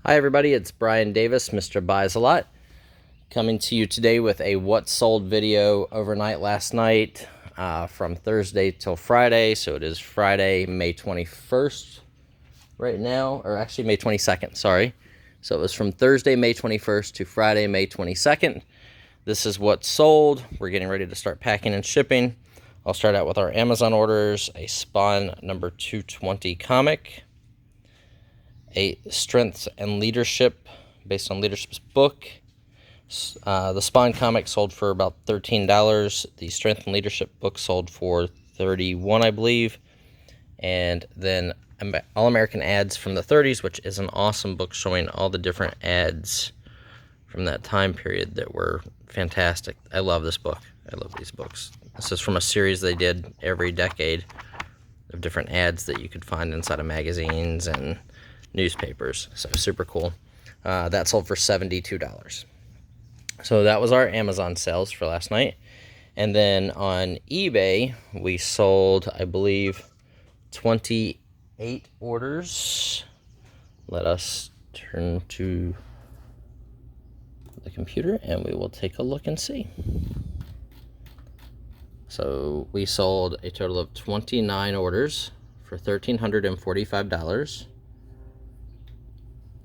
Hi everybody, it's Brian Davis, Mr. Buys a Lot, coming to you today with a what sold video overnight last night from Thursday till Friday. So it is Friday, May 21st right now, or actually May 22nd, sorry. So it was from Thursday, May 21st to Friday, May 22nd. This is what sold. We're getting ready to start packing and shipping. I'll start out with our Amazon orders: a Spawn number 220 comic, a Strength and Leadership, based on Leadership's book. The Spawn comic sold for about $13. The Strength and Leadership book sold for $31, I believe. And then All American Ads from the 30s, which is an awesome book showing all the different ads from that time period that were fantastic. I love this book. I love these books. This is from a series they did every decade of different ads that you could find inside of magazines and newspapers. So super cool. That sold for $72. So that was our Amazon sales for last night. And then on eBay, we sold, I believe, 28 orders. Let us turn to the computer and we will take a look and see. So we sold a total of 29 orders for $1,345.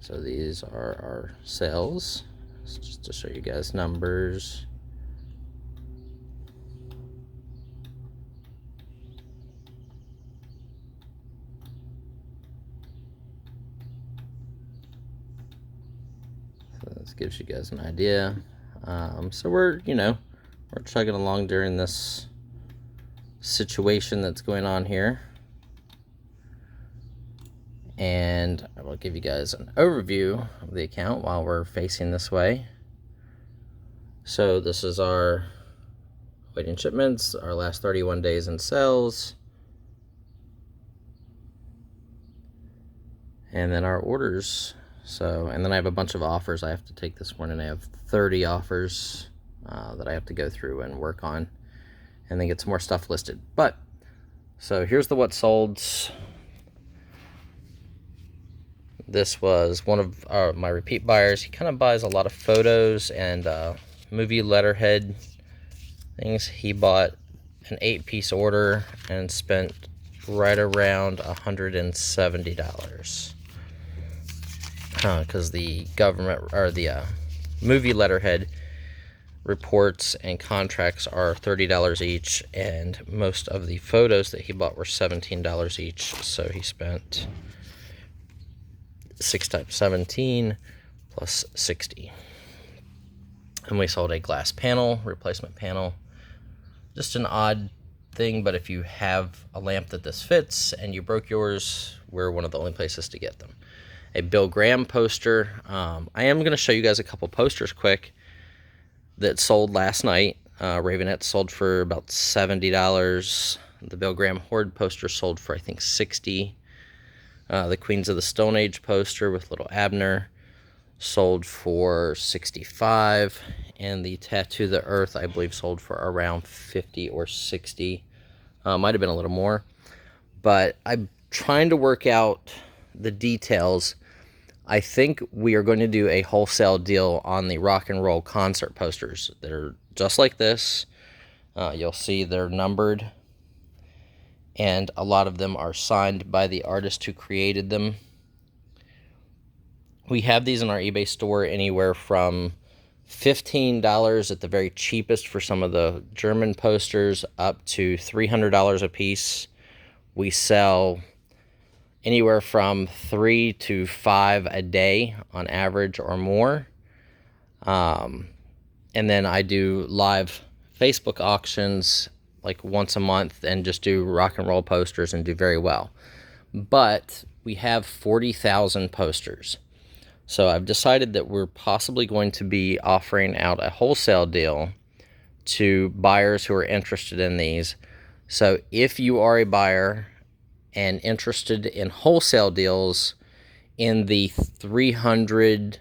So these are our sales, just to show you guys numbers. So this gives you guys an idea. So we're chugging along during this situation that's going on here. And I will give you guys an overview of the account while we're facing this way. So this is our waiting shipments, our last 31 days in sales, and then our orders. So, and then I have a bunch of offers I have to take this morning. I have 30 offers that I have to go through and work on, and then get some more stuff listed. But, so here's the what solds. This was one of my repeat buyers. He kind of buys a lot of photos and movie letterhead things. He bought an 8-piece order and spent right around $170. Because the government, or the movie letterhead reports and contracts are $30 each, and most of the photos that he bought were $17 each. So he spent 6 times 17 plus 60. And we sold a glass panel, replacement panel. Just an odd thing, but if you have a lamp that this fits and you broke yours, we're one of the only places to get them. A Bill Graham poster. I am going to show you guys a couple posters quick that sold last night. Ravenette sold for about $70. The Bill Graham Horde poster sold for, I think, $60. The Queens of the Stone Age poster with little Abner sold for $65, and the Tattoo the Earth, I believe, sold for around $50 or $60. Might have been a little more, but I'm trying to work out the details. I think we are going to do a wholesale deal on the rock and roll concert posters. They're just like this. You'll see they're numbered, and a lot of them are signed by the artist who created them. We have these in our eBay store anywhere from $15 at the very cheapest for some of the German posters up to $300 a piece. We sell anywhere from 3 to 5 a day on average or more. And then I do live Facebook auctions like once a month and just do rock and roll posters and do very well. But we have 40,000 posters. So I've decided that we're possibly going to be offering out a wholesale deal to buyers who are interested in these. So if you are a buyer and interested in wholesale deals in the $300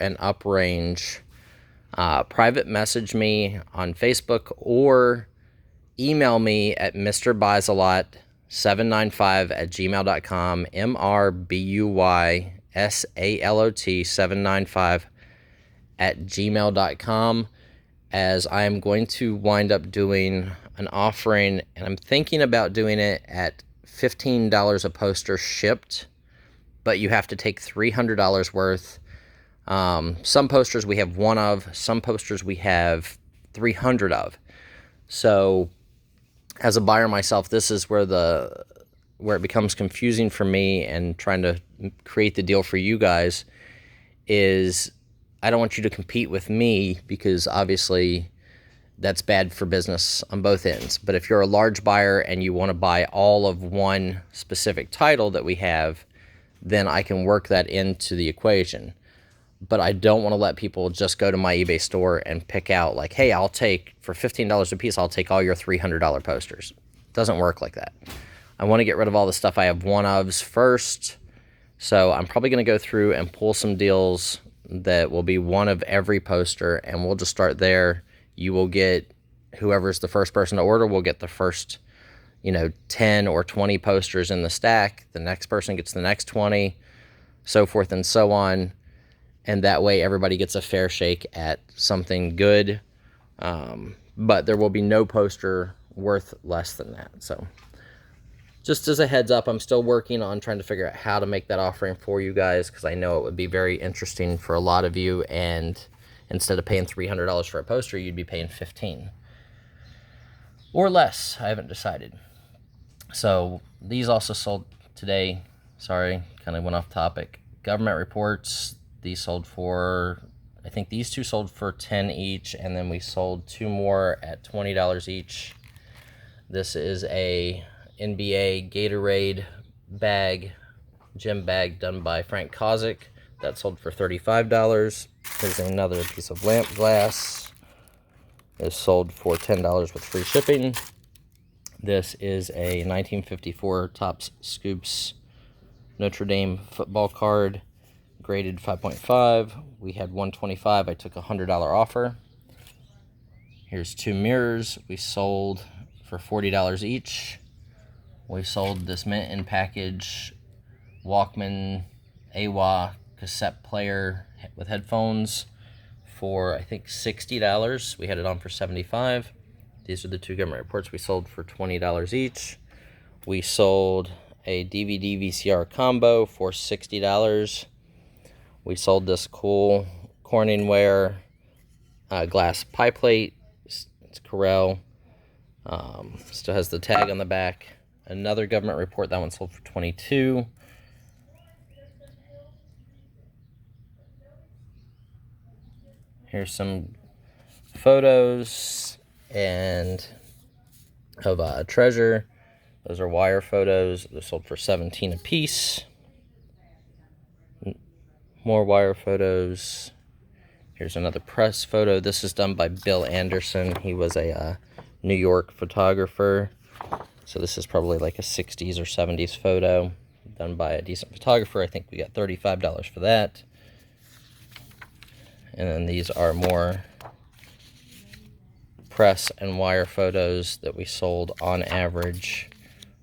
and up range, private message me on Facebook or email me at mrbuysalot795@gmail.com, MRBUYSALOT SALOT795 at gmail.com, as I am going to wind up doing an offering, and I'm thinking about doing it at $15 a poster shipped, but you have to take $300 worth. Some posters we have one of, some posters we have 300 of. So as a buyer myself, this is where it becomes confusing for me, and trying to create the deal for you guys is I don't want you to compete with me, because obviously that's bad for business on both ends. But if you're a large buyer and you want to buy all of one specific title that we have, then I can work that into the equation. But I don't want to let people just go to my eBay store and pick out like, hey, I'll take, for $15 a piece, I'll take all your $300 posters. It doesn't work like that. I want to get rid of all the stuff I have one-ofs first. So I'm probably going to go through and pull some deals that will be one of every poster, and we'll just start there. You will get, whoever's the first person to order will get the first, 10 or 20 posters in the stack. The next person gets the next 20, so forth and so on. And that way everybody gets a fair shake at something good. But there will be no poster worth less than that. So just as a heads up, I'm still working on trying to figure out how to make that offering for you guys, because I know it would be very interesting for a lot of you, and instead of paying $300 for a poster, you'd be paying $15 or less. I haven't decided. So these also sold today. Sorry, kind of went off topic. Government reports, these sold for, I think these two sold for $10 each, and then we sold two more at $20 each. This is a NBA Gatorade bag, gym bag, done by Frank Kozik. That sold for $35. Here's another piece of lamp glass. It's sold for $10 with free shipping. This is a 1954 Topps Scoops Notre Dame football card, graded 5.5. We had 125. I took a $100 offer. Here's two mirrors. We sold for $40 each. We sold this mint in package Walkman AWA cassette player with headphones for, I think, $60. We had it on for $75. These are the two government reports we sold for $20 each. We sold a DVD VCR combo for $60. We sold this cool Corningware glass pie plate. It's Corel. Still has the tag on the back. Another government report, that one sold for $22. Here's some photos and of treasure. Those are wire photos. They're sold for $17 a piece. More wire photos. Here's another press photo. This is done by Bill Anderson. He was a New York photographer. So this is probably like a 60s or 70s photo done by a decent photographer. I think we got $35 for that. And then these are more press and wire photos that we sold on average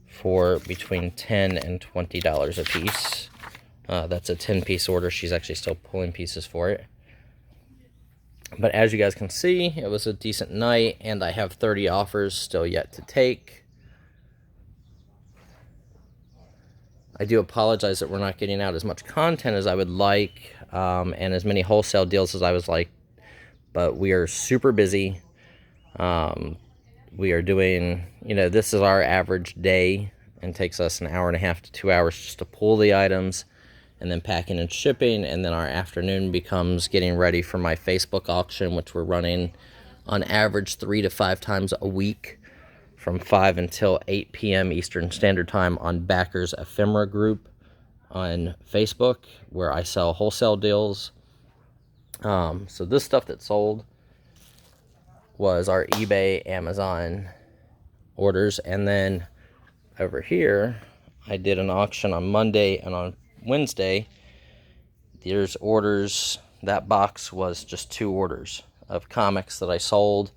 for between $10 and $20 a piece. That's a 10-piece order. She's actually still pulling pieces for it. But as you guys can see, it was a decent night, and I have 30 offers still yet to take. I do apologize that we're not getting out as much content as I would like, and as many wholesale deals as I was like, but we are super busy. We are doing, this is our average day, and takes us an hour and a half to 2 hours just to pull the items, and then packing and shipping, and then our afternoon becomes getting ready for my Facebook auction, which we're running on average 3 to 5 times a week, from 5 until 8 p.m. Eastern Standard Time on Backers Ephemera Group on Facebook, where I sell wholesale deals. So this stuff that sold was our eBay, Amazon orders, and then over here, I did an auction on Monday and on Wednesday. There's orders. That box was just 2 orders of comics that I sold,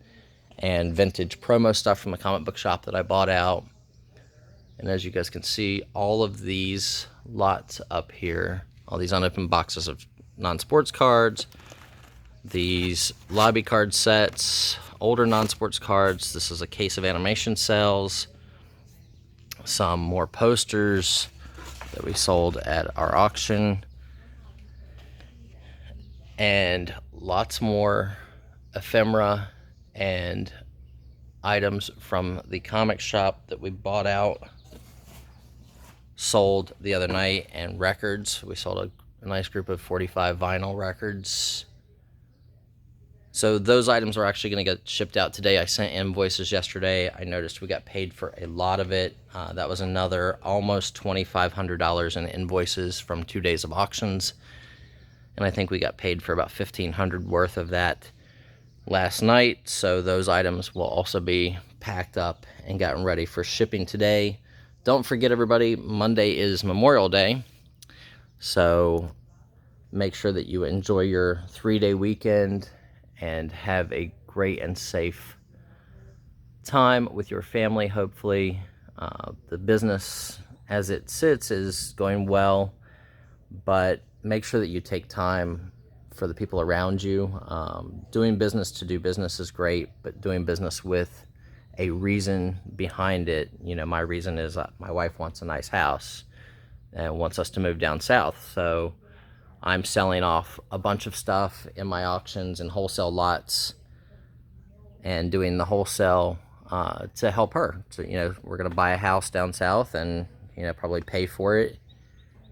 and vintage promo stuff from a comic book shop that I bought out. And as you guys can see, all of these lots up here all these unopened boxes of non-sports cards, these lobby card sets, older non-sports cards. This is a case of animation cells, some more posters that we sold at our auction, and lots more ephemera and items from the comic shop that we bought out, sold the other night, and records. We sold a nice group of 45 vinyl records. So those items are actually going to get shipped out today. I sent invoices yesterday. I noticed we got paid for a lot of it. That was another almost $2,500 in invoices from 2 days of auctions. And I think we got paid for about $1,500 worth of that last night. So those items will also be packed up and gotten ready for shipping today. Don't forget, everybody, Monday is Memorial Day. So make sure that you enjoy your 3-day weekend and have a great and safe time with your family. Hopefully, the business as it sits is going well, but make sure that you take time for the people around you. Doing business to do business is great, but doing business with a reason behind it. You know, my reason is my wife wants a nice house and wants us to move down south. So I'm selling off a bunch of stuff in my auctions and wholesale lots and doing the wholesale to help her. So, you know, we're going to buy a house down south and, you know, probably pay for it.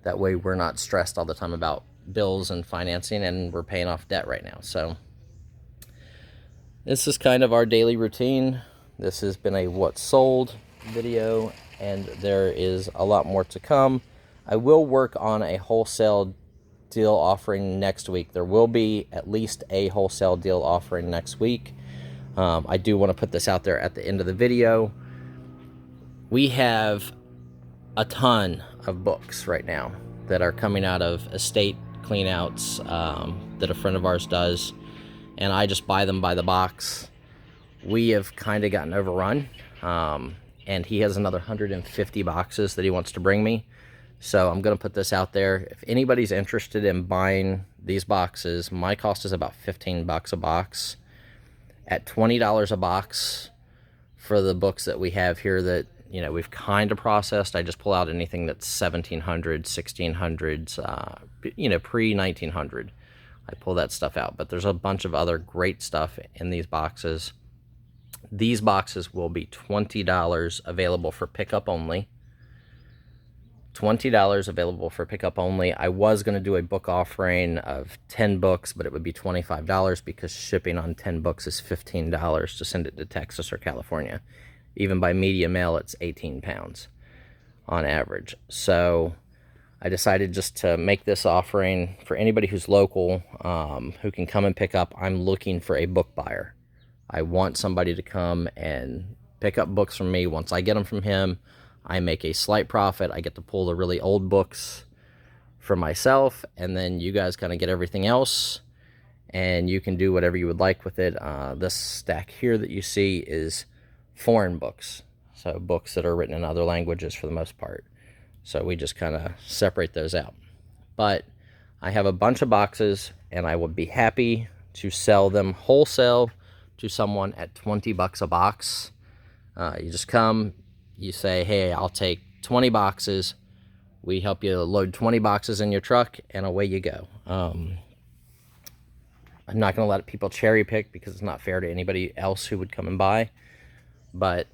That way we're not stressed all the time about bills and financing, and we're paying off debt right now. So this is kind of our daily routine. This has been a what sold video, and there is a lot more to come. I will work on a wholesale deal offering next week. There will be at least a wholesale deal offering next week. I do want to put this out there at the end of the video. We have a ton of books right now that are coming out of estate cleanouts that a friend of ours does, and I just buy them by the box. We have kind of gotten overrun, and he has another 150 boxes that he wants to bring me. So I'm going to put this out there. If anybody's interested in buying these boxes, my cost is about $15 a box. At $20 a box for the books that we have here that, you know, we've kind of processed. I just pull out anything that's 1700s, 1600s, you know, pre-1900. I pull that stuff out. But there's a bunch of other great stuff in these boxes. These boxes will be $20 available for pickup only. $20 available for pickup only. I was going to do a book offering of 10 books, but it would be $25 because shipping on 10 books is $15 to send it to Texas or California. Even by media mail, it's 18 pounds on average. So I decided just to make this offering for anybody who's local, who can come and pick up. I'm looking for a book buyer. I want somebody to come and pick up books from me. Once I get them from him, I make a slight profit. I get to pull the really old books for myself, and then you guys kind of get everything else, and you can do whatever you would like with it. This stack here that you see is foreign books, so books that are written in other languages for the most part. So we just kind of separate those out. But I have a bunch of boxes, and I would be happy to sell them wholesale to someone at $20 a box. You just come, you say, hey, I'll take 20 boxes. We help you load 20 boxes in your truck, and away you go. I'm not going to let people cherry pick because it's not fair to anybody else who would come and buy. But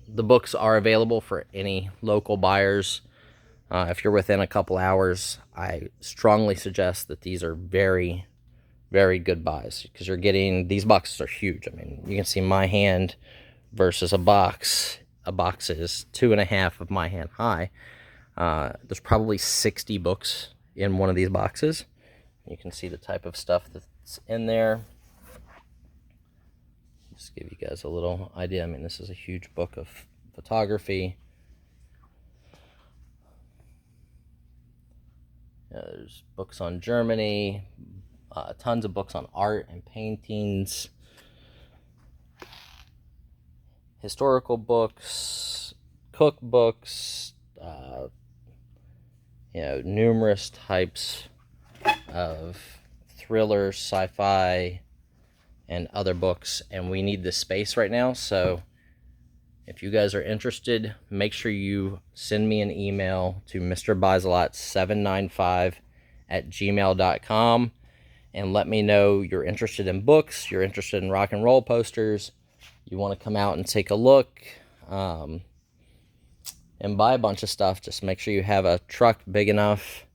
the books are available for any local buyers. If you're within a couple hours, I strongly suggest that these are very, very good buys, because you're getting, these boxes are huge. I mean, you can see my hand versus a box. A box is 2.5 of my hand high. There's probably 60 books in one of these boxes. You can see the type of stuff that's in there. Just give you guys a little idea. I mean, this is a huge book of photography. There's books on Germany, tons of books on art and paintings, historical books, cookbooks, numerous types of thrillers, sci-fi, and other books, and we need this space right now. So if you guys are interested, make sure you send me an email to mrbisalot795@gmail.com and let me know you're interested in books, you're interested in rock and roll posters, you want to come out and take a look, and buy a bunch of stuff. Just make sure you have a truck big enough.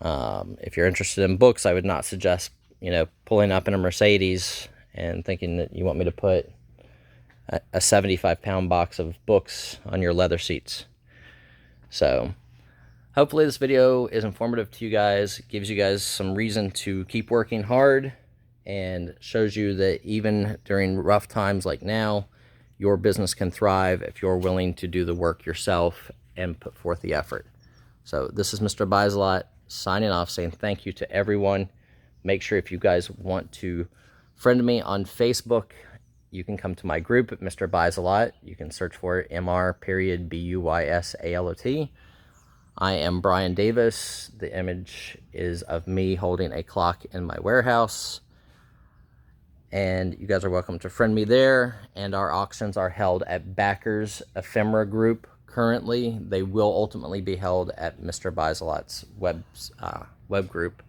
If you're interested in books, I would not suggest, pulling up in a Mercedes and thinking that you want me to put a 75-pound box of books on your leather seats. So hopefully this video is informative to you guys, gives you guys some reason to keep working hard, and shows you that even during rough times like now, your business can thrive if you're willing to do the work yourself and put forth the effort. So this is Mr. Bisalot signing off, saying thank you to everyone. Make sure if you guys want to friend me on Facebook, you can come to my group at Mr. Bisalot. You can search for it, MR.BUYSALOT. I am Brian Davis. The image is of me holding a clock in my warehouse. And you guys are welcome to friend me there. And our auctions are held at Backers Ephemera Group currently. They will ultimately be held at Mr. Bisalot's web group.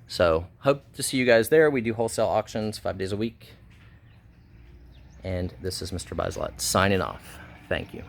So hope to see you guys there. We do wholesale auctions 5 days a week. And this is Mr. Bisalot signing off. Thank you.